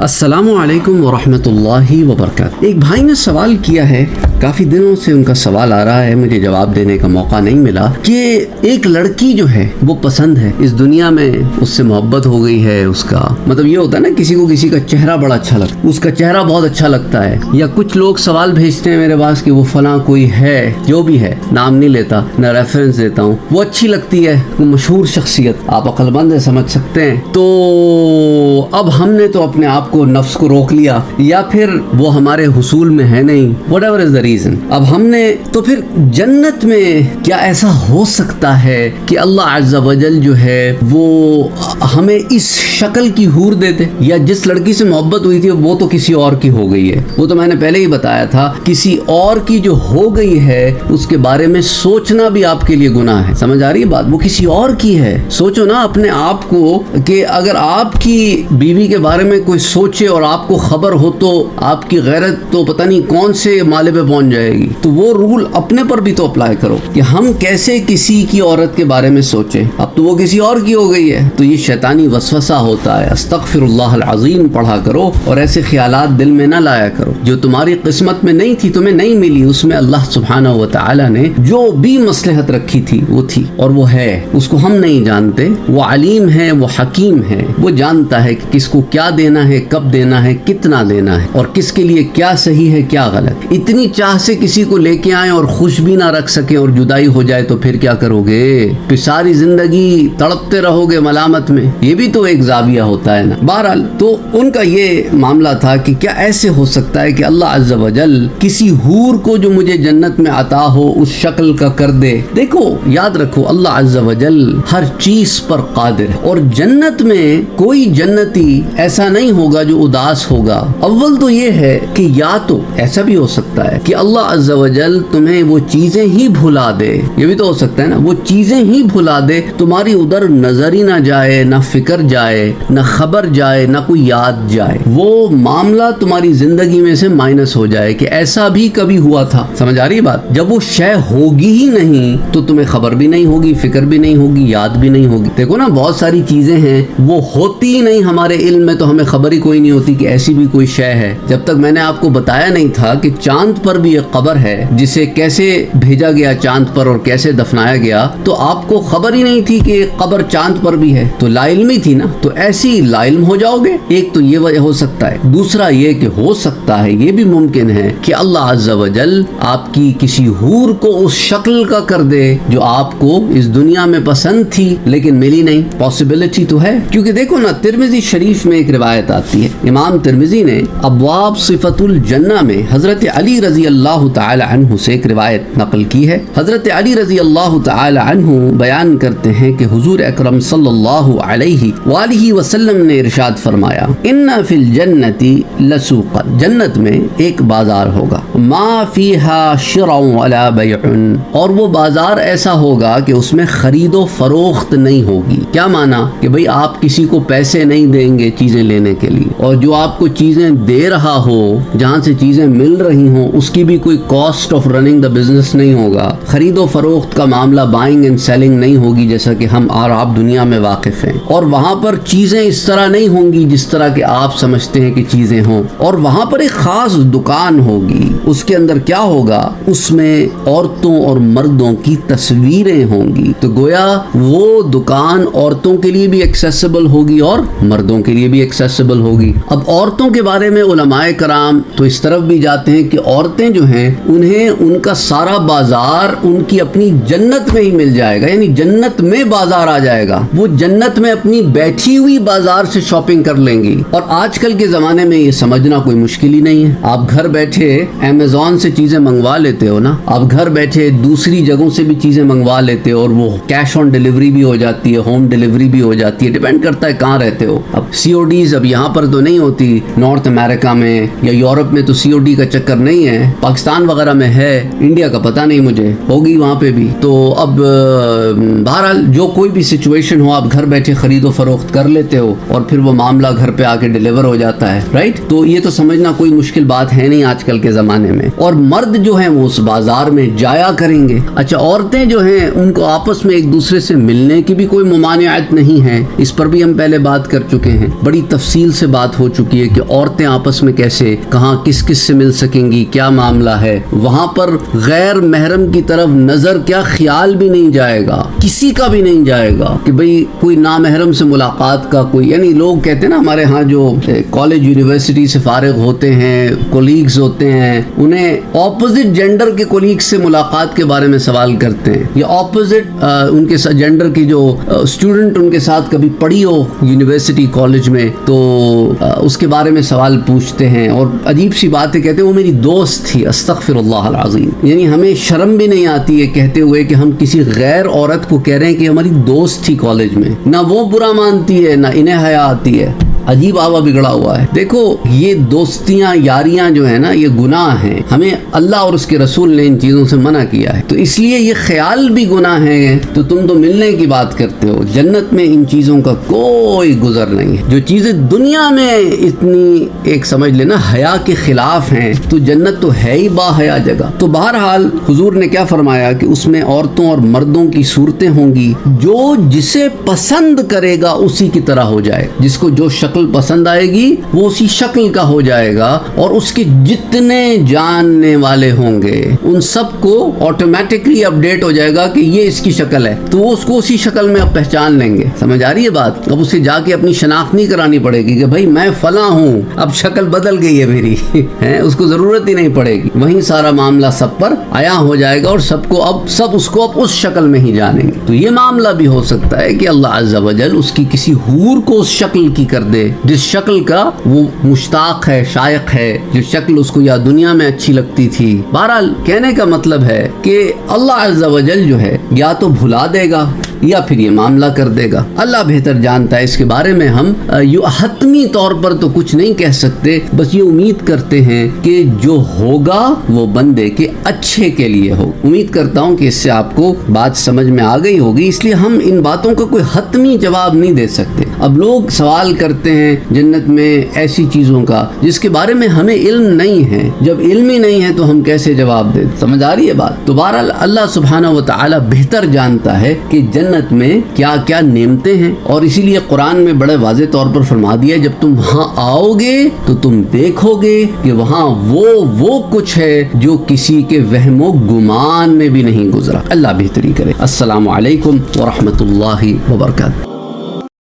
अस्सलामु अलैकुम वरहमतुल्लाहि वबरकातुहू। एक भाई ने सवाल किया है, काफ़ी दिनों से उनका सवाल आ रहा है, मुझे जवाब देने का मौका नहीं मिला कि एक लड़की जो है वो पसंद है, इस दुनिया में उससे मोहब्बत हो गई है। उसका मतलब ये होता है ना, किसी को किसी का चेहरा बड़ा अच्छा लगता है, उसका चेहरा बहुत अच्छा लगता है। या कुछ लोग सवाल भेजते हैं मेरे पास कि वो फलां कोई है, जो भी है, नाम नहीं लेता, ना रेफरेंस देता हूँ, वो अच्छी लगती है, वो मशहूर शख्सियत, आप अक्लमंद है, समझ सकते हैं। तो अब हमने तो अपने आप को, नफ्स को रोक लिया, या फिर वो हमारे हुसूल में है नहीं, व्हाटएवर इज द रीजन। अब हमने तो फिर जन्नत में क्या ऐसा हो सकता है कि अल्लाह अज़्ज़ा वजल जो है वो हमें इस शक्ल की हूर दे दे? या जिस लड़की से मोहब्बत हुई थी वो तो किसी और की हो गई है, वो तो मैंने पहले ही बताया था, किसी और की जो हो गई है उसके बारे में सोचना भी आपके लिए गुनाह है। समझ आ रही है बात? वो किसी और की है। सोचो ना अपने आप को कि अगर आपकी बीवी के बारे में कोई सोचे और आपको खबर हो तो आपकी गैरत तो पता नहीं कौन से माले पे पहुंच जाएगी। तो वो रूल अपने पर भी तो अप्लाई करो कि हम कैसे किसी की औरत के बारे में सोचे। अब तो वो किसी और की हो गई है, तो ये शैतानी वसवसा होता है। अस्तगफिरुल्लाह अज़ीम पढ़ा करो और ऐसे ख्यालात दिल में ना लाया करो। जो तुम्हारी किस्मत में नहीं थी, तुम्हें नहीं मिली, उसमें अल्लाह सुब्हानहू व तआला ने जो भी मसलहत रखी थी वो थी, और वो है, उसको हम नहीं जानते। वो अलीम है, वो हकीम है, वो जानता है कि किसको क्या देना है, कब देना है, कितना देना है, और किसके लिए क्या सही है क्या गलत। इतनी चाह से किसी को लेके आए और खुश भी ना रख सके और जुदाई हो जाए तो फिर क्या करोगे? फिर सारी जिंदगी तड़पते रहोगे मलामत में। ये भी तो एक जाविया होता है ना। बहरहाल तो उनका ये मामला था कि क्या ऐसे हो सकता है कि अल्लाह अज़्ज़ा वजल किसी हूर को जो मुझे जन्नत में अता हो उस शक्ल का कर दे। देखो याद रखो, अल्लाह अज़्ज़ा वजल हर चीज पर कादिर है, और जन्नत में कोई जन्नती ऐसा नहीं होगा जो उदास होगा। अव्वल तो ये है कि या तो ऐसा भी हो सकता है कि अल्लाह अज़्ज़ा वजल तुम्हें वो चीजें ही भुला दे, ये भी तो हो सकता है ना, वो चीजें ही भुला दे, तुम्हारी उधर नजर ही ना जाए, ना फिक्र जाए, ना खबर जाए, ना कोई याद जाए, वो मामला तुम्हारी जिंदगी में से माइनस हो जाए कि ऐसा भी कभी हुआ था। समझ आ रही है बात? जब वो शय होगी ही नहीं तो तुम्हें खबर भी नहीं होगी, फिक्र भी नहीं होगी, याद भी नहीं होगी। देखो ना, बहुत सारी चीजें हैं वो होती ही नहीं हमारे इल्म में, तो हमें खबर ही कोई नहीं होती कि ऐसी भी कोई शय है। जब तक मैंने आपको बताया नहीं था कि चांद पर भी एक कब्र है, जिसे कैसे भेजा गया चांद पर और कैसे दफनाया गया, तो आपको खबर ही नहीं थी कि कब्र चांद पर भी है, तो लाइल्मी थी ना। तो ऐसी लाइल्म हो जाओगे। एक तो ये वजह हो सकता है। दूसरा ये कि हो सकता है, ये भी मुमकिन है कि अल्लाह अज़्ज़ा वजल आपकी किसी हूर को उस शक्ल का कर दे जो आपको इस दुनिया में पसंद थी लेकिन मिली नहीं। पॉसिबिलिटी तो है, क्योंकि देखो ना, तिरमिज़ी शरीफ में एक रिवायत आती है, इमाम तिरमिज़ी ने अब्वाब सिफतुल जन्ना में हजरत अली रजी अल्लाह तआला अन्हु से एक रिवायत नकल की है। हजरत अली रजी अल्लाह तआला अन्हु बयान करते हैं कि हुजूर अकरम सल्लल्लाहु अलैहि वसल्लम ने इरशाद फरमाया, इन्ना फिल जन्नति लसूक़न, जन्नत में एक बाजार होगा, मा फीहा शिरउन वला बैउन, और वो बाजार ऐसा होगा कि उसमें खरीदो फरोख्त नहीं होगी। क्या माना कि भाई आप किसी को पैसे नहीं देंगे चीजें लेने के लिए, और जो आपको चीजें दे रहा हो, जहाँ से चीजें मिल रही हो, उसकी भी कोई cost of running the business नहीं होगा। खरीदो फरोख्त का मामला, बाइंग एंड सेलिंग नहीं होगी जैसा कि हम और आप दुनिया में वाकिफ हैं। और वहाँ पर चीजें इस तरह नहीं होंगी जिस तरह के आप समझते हैं कि चीजें हों। और वहाँ पर एक खास दुकान होगी, उसके अंदर क्या होगा, उसमें औरतों और मर्दों की तस्वीरें होंगी। तो गोया वो दुकान औरतों के लिए भी एक्सेसिबल होगी और मर्दों के लिए भी एक्सेसिबल होगी। अब औरतों के बारे में उलमाए कराम तो इस तरफ भी जाते हैं कि औरतें जो हैं उन्हें उनका सारा बाजार उनकी अपनी जन्नत में ही मिल जाएगा, यानी जन्नत में बाजार आ जाएगा। वो जन्नत में अपनी बैठी हुई बाजार से शॉपिंग कर लेंगी। और आजकल के ज़माने में ये समझना कोई मुश्किल ही नहीं है। आप घर बैठे अमेज़ॉन से चीज़ें मंगवा लेते हो ना, आप घर बैठे दूसरी जगहों से भी चीज़ें मंगवा लेते हो, और वो कैश ऑन डिलीवरी भी हो जाती है, होम डिलीवरी भी हो जाती है, डिपेंड करता है कहाँ रहते हो। अब CODs अब यहाँ पर तो नहीं होती, नॉर्थ अमेरिका में या यूरोप में तो COD का चक्कर नहीं है, पाकिस्तान वगैरह में है, इंडिया का पता नहीं मुझे, होगी वहाँ पे भी। तो अब बहरहाल जो कोई भी सिचुएशन हो, आप घर बैठे खरीदो फरोख्त कर लेते हो और फिर वो मामला घर पे आके डिलीवर हो जाता है, राइट। तो ये तो समझना कोई मुश्किल बात है नहीं आजकल के ज़माने में। और मर्द जो हैं वो उस बाजार में जाया करेंगे। अच्छा, औरतें जो हैं उनको आपस में एक दूसरे से मिलने की भी कोई मुमानियत नहीं है, इस पर भी हम पहले बात कर चुके हैं, बड़ी तफसील से بات ہو چکی ہے کہ عورتیں آپس میں کیسے کہاں کس کس سے مل سکیں گی، کیا معاملہ ہے، وہاں پر غیر محرم کی طرف نظر کیا خیال بھی نہیں جائے گا، کسی کا بھی نہیں جائے گا کہ بھئی کوئی نامحرم سے ملاقات کا کوئی، یعنی لوگ کہتے ہیں نا ہمارے ہاں جو کالج یونیورسٹی سے فارغ ہوتے ہیں، کولیگز ہوتے ہیں، انہیں اپوزٹ جینڈر کے کولیگز سے ملاقات کے بارے میں سوال کرتے ہیں، یا اپوزٹ ان کے جینڈر کی جو اسٹوڈنٹ ان کے ساتھ کبھی پڑھی ہو یونیورسٹی کالج میں تو اس کے بارے میں سوال پوچھتے ہیں، اور عجیب سی بات ہے، کہتے ہیں وہ میری دوست تھی، استغفر اللہ العظیم، یعنی ہمیں شرم بھی نہیں آتی ہے کہتے ہوئے کہ ہم کسی غیر عورت کو کہہ رہے ہیں کہ ہماری دوست تھی کالج میں، نہ وہ برا مانتی ہے نہ انہیں حیا آتی ہے، عجیب آوا بگڑا ہوا ہے۔ دیکھو یہ دوستیاں یاریاں جو ہیں نا یہ گناہ ہیں، ہمیں اللہ اور اس کے رسول نے ان چیزوں سے منع کیا ہے، تو اس لیے یہ خیال بھی گناہ ہے، تو تم تو ملنے کی بات کرتے ہو، جنت میں ان چیزوں کا کوئی گزر نہیں ہے۔ جو چیزیں دنیا میں اتنی ایک سمجھ لینا حیا کے خلاف ہیں تو جنت تو ہے ہی با حیا جگہ۔ تو بہرحال حضور نے کیا فرمایا کہ اس میں عورتوں اور مردوں کی صورتیں ہوں گی، جو جسے پسند کرے گا اسی کی طرح ہو جائے، جس کو جو شکل پسند آئے گی وہ اسی شکل کا ہو جائے گا، اور اس کے جتنے جاننے والے ہوں گے ان سب کو آٹومیٹکلی اپڈیٹ ہو جائے گا کہ یہ اس کی شکل ہے، تو وہ اس کو اسی شکل میں اب پہچان لیں گے۔ سمجھ آ رہی ہے بات؟ اب اسے جا کے اپنی شناخت نہیں کرانی پڑے گی کہ بھائی میں فلاں ہوں، اب شکل بدل گئی ہے میری اس کو ضرورت ہی نہیں پڑے گی، وہیں سارا معاملہ سب پر عیاں ہو جائے گا، اور سب کو اب اس کو اس شکل میں ہی جانیں گے۔ تو یہ معاملہ بھی ہو سکتا ہے کہ اللہ عز و جل اس کی کسی حور کو اس شکل کی کر دے جس شکل کا وہ مشتاق ہے، شائق ہے، جو شکل اس کو یا دنیا میں اچھی لگتی تھی۔ بہرحال کہنے کا مطلب ہے کہ اللہ عز و جل جو ہے یا تو بھلا دے گا یا پھر یہ معاملہ کر دے گا، اللہ بہتر جانتا ہے۔ اس کے بارے میں ہم حتمی طور پر تو کچھ نہیں کہہ سکتے، بس یہ امید کرتے ہیں کہ جو ہوگا وہ بندے کے اچھے کے لیے ہو۔ امید کرتا ہوں کہ اس سے آپ کو بات سمجھ میں آ گئی ہوگی، اس لیے ہم ان باتوں کا کوئی حتمی جواب نہیں دے سکتے۔ اب لوگ سوال کرتے ہیں جنت میں ایسی چیزوں کا جس کے بارے میں ہمیں علم نہیں ہے، جب علم ہی نہیں ہے تو ہم کیسے جواب دیں؟ سمجھ آ رہی ہے بات؟ تو بہرحال اللہ سبحانہ و تعالی بہتر جانتا ہے کہ جنت میں کیا کیا نعمتیں ہیں، اور اسی لیے قرآن میں بڑے واضح طور پر فرما دیا جب تم وہاں آؤ گے تو تم دیکھو گے کہ وہاں وہ کچھ ہے جو کسی کے وہم و گمان میں بھی نہیں گزرا۔ اللہ بہتری کرے۔ السلام علیکم ورحمۃ اللہ وبرکاتہ۔